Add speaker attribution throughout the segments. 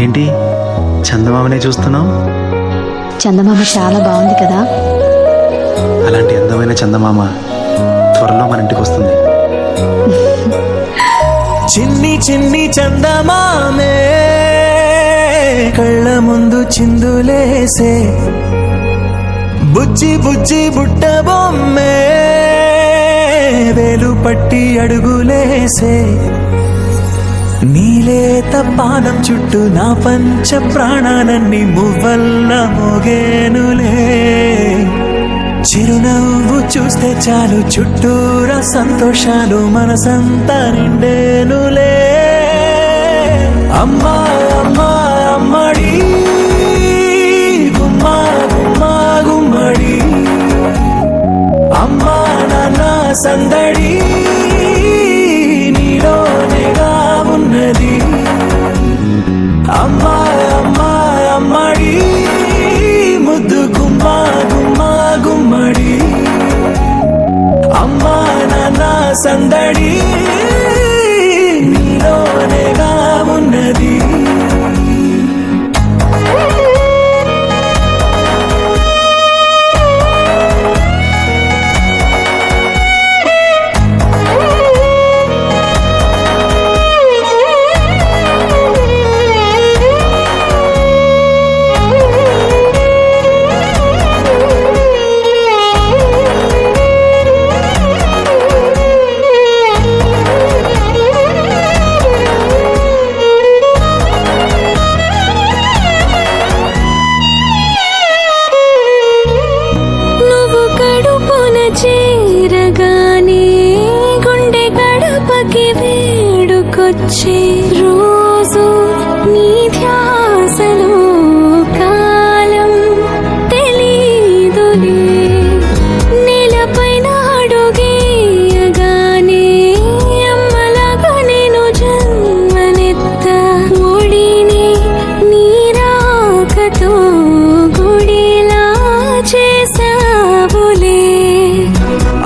Speaker 1: ఏంటి చందమామనే చూస్తున్నావు?
Speaker 2: చందమామ చాలా బాగుంది కదా.
Speaker 1: అలాంటి అందమైన చందమామ త్వరలో మన ఇంటికి వస్తుంది.
Speaker 3: చిన్ని చిన్ని చందమామే కళ్ళ ముందు చిందులేసే, బుజ్జి బుజ్జి బుట్ట బొమ్మే వేలు పట్టి అడుగులేసే, నీలేత పానం చుట్టూ నా పంచ ప్రాణాలన్నీ మువ్వల్ల మోగేనులే. చిరునవ్వు చూస్తే చాలు చుట్టూరా సంతోషాలు మనసంతా నిండేనులే. అమ్మా అమ్మా అమ్మడి గుమ్మా గుమ్మా గుమ్మడి, అమ్మా నాన్న సందడి నీలోనేగా ఉన్నది. అమ్మా అమ్మా అమ్మడి ముద్దు గుమ్మా గుమ్మా గుమ్మడి, అమ్మా నాన్న సందడి నీలోనేగా ఉన్నది.
Speaker 4: చేరగానే గుండె గడపకి వేడుకొచ్చే రోజు నీ ధ్యాసలో కాలం తెలీదులే. నేలపైన అడుగేయగానే అమ్మలాగా నేను జన్మనెత్త, ఒడిని నీ రాకతో గుడిలా చేసావులే.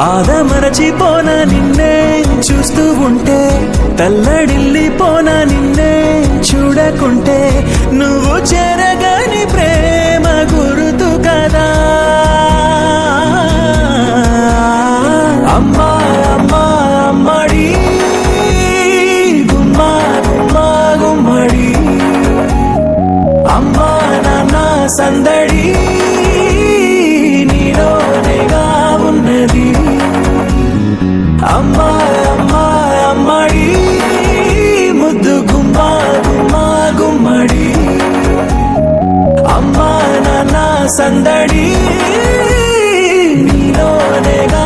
Speaker 3: ఆదమరచిపోనా నిన్నే చూస్తూ ఉంటే, తల్లడిల్లిపోనా నిన్నే చూడకుంటే, నువ్వు చెరగని ప్రేమ గురుతు కదా. అమ్మా అమ్మా అమ్మడి గుమ్మా గుమ్మా గుమ్మడి, అమ్మా నాన్న సందడి నీలోనేగా ఉన్నది. అమ్మా అమ్మా అమ్మడి ముద్దు గుమ్మా గుమ్మా గుమ్మడి, అమ్మా నాన్న సందడి నీలోనేగా